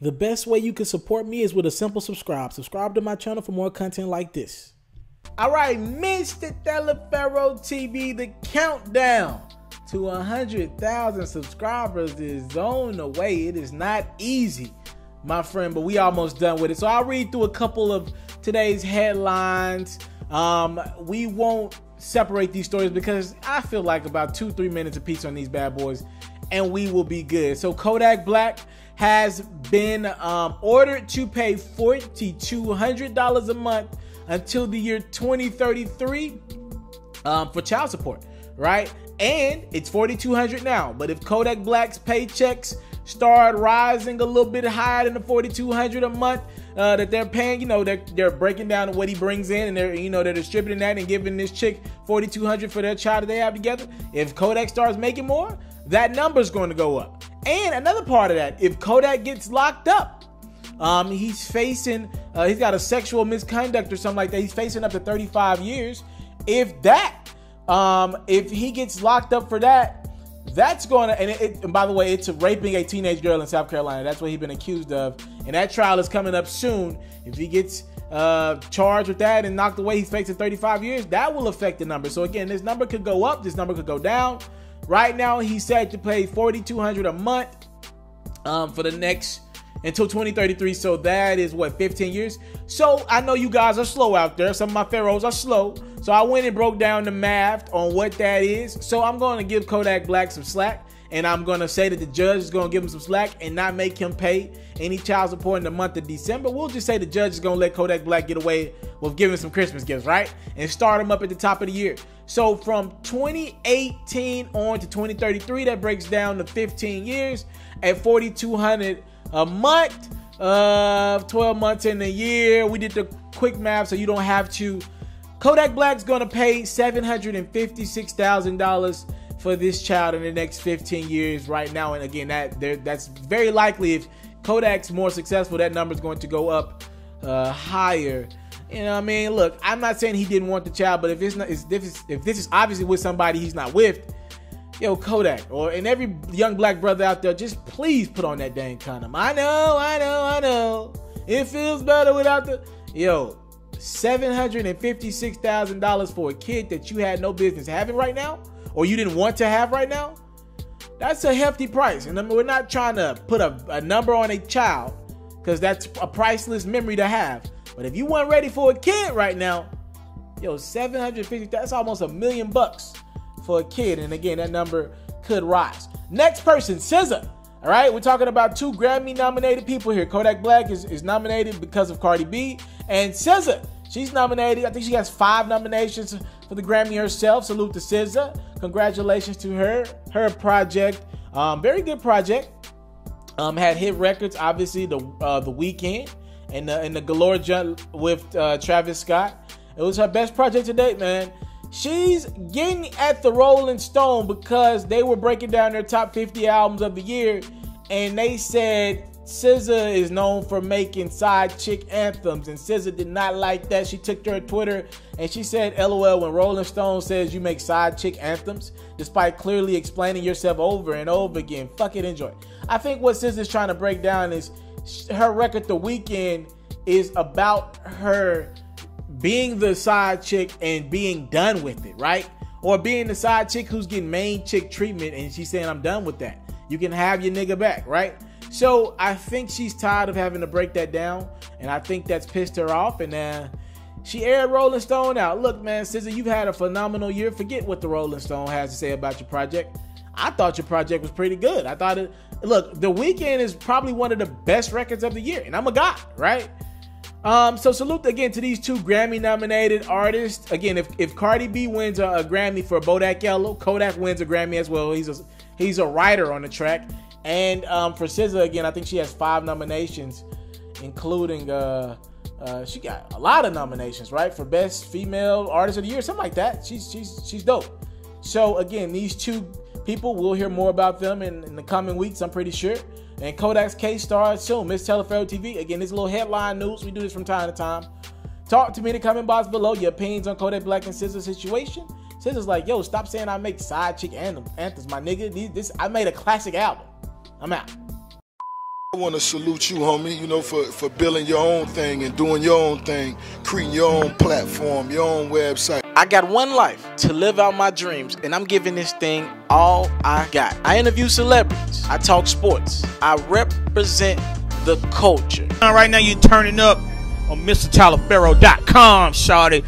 The best way you can support me is with a simple subscribe. Subscribe to my channel for more content like this. All right, Mr. TALIAFERRO TV, the countdown to 100,000 subscribers is on the way. It is not easy, my friend, but we almost done with it. So I'll read through a couple of today's headlines. We won't separate these stories because I feel like about 2-3 minutes apiece on these bad boys and we will be good. So Kodak Black has been ordered to pay $4,200 a month until the year 2033 for child support, right? And it's $4,200 now, but if Kodak Black's paychecks start rising a little bit higher than the $4,200 a month that they're paying, you know, they're breaking down what he brings in, and they're distributing that and giving this chick $4,200 for their child that they have together. If Kodak starts making more, that number's going to go up. And another part of that, if Kodak gets locked up, he's facing, he's got a sexual misconduct or something like that. He's facing up to 35 years. If he gets locked up for that, that's going to, and by the way, it's raping a teenage girl in South Carolina. That's what he's been accused of. And that trial is coming up soon. If he gets charged with that and knocked away, he's facing 35 years. That will affect the number. So again, this number could go up. This number could go down. Right now, he's set to pay $4,200 a month for the next, until 2033. So that is what, 15 years? So I know you guys are slow out there. Some of my pharaohs are slow. So I went and broke down the math on what that is. So I'm going to give Kodak Black some slack. And I'm going to say that the judge is going to give him some slack and not make him pay any child support in the month of December. We'll just say the judge is going to let Kodak Black get away with giving some Christmas gifts, right? And start him up at the top of the year. So from 2018 on to 2033, that breaks down to 15 years at $4,200 a month, 12 months in a year. We did the quick math so you don't have to. Kodak Black's going to pay $756,000 for this child in the next 15 years right now. And again, that's very likely. If Kodak's more successful, that number is going to go up higher. You know what I mean? Look, I'm not saying he didn't want the child, but if this is obviously with somebody he's not with, yo, Kodak, and every young black brother out there, just please put on that dang condom. I know. It feels better without the, yo, $756,000 for a kid that you had no business having right now, or you didn't want to have right now. That's a hefty price. And I mean, we're not trying to put a number on a child, because that's a priceless memory to have. But if you weren't ready for a kid right now, yo, $750,000, that's almost $1 million for a kid. And again, that number could rise. Next person, SZA. All right, we're talking about 2 Grammy-nominated people here. Kodak Black is nominated because of Cardi B. And SZA, she's nominated. I think she has 5 nominations for the Grammy herself. Salute to SZA. Congratulations to her. Her project, very good project. Had hit records, obviously, the Weeknd and the Galore jump with Travis Scott. It was her best project to date, man. She's getting at the Rolling Stone because they were breaking down their top 50 albums of the year, and they said SZA is known for making side chick anthems, and SZA did not like that. She took to her Twitter and she said, LOL, when Rolling Stone says you make side chick anthems, despite clearly explaining yourself over and over again. Fuck it, enjoy. I think what SZA is trying to break down is her record, The Weeknd, is about her being the side chick and being done with it, right? Or being the side chick who's getting main chick treatment and she's saying, I'm done with that. You can have your nigga back, right? So I think she's tired of having to break that down, and I think that's pissed her off, and she aired Rolling Stone out. Look, man, SZA, you've had a phenomenal year. Forget what the Rolling Stone has to say about your project. I thought your project was pretty good. I thought look, The Weeknd is probably one of the best records of the year, and I'm a guy, right? So salute again to these 2 Grammy-nominated artists. Again, if Cardi B wins a Grammy for Bodak Yellow, Kodak wins a Grammy as well. He's a writer on the track. And for SZA, again, I think she has 5 nominations, including she got a lot of nominations, right, for Best Female Artist of the Year, something like that. She's dope. So again, these 2 people, we'll hear more about them in the coming weeks, I'm pretty sure. And Kodak's case starts soon. Miss TALIAFERRO TV. Again, this little headline news. We do this from time to time. Talk to me in the comment box below. Your opinions on Kodak Black and SZA's situation. SZA's like, yo, stop saying I make side chick anthems, my nigga. I made a classic album. I'm out. I want to salute you, homie, you know, for building your own thing and doing your own thing, creating your own platform, your own website. I got one life to live out my dreams, and I'm giving this thing all I got. I interview celebrities. I talk sports. I represent the culture. Right now you're turning up on MrTaliaferro.com, shawty.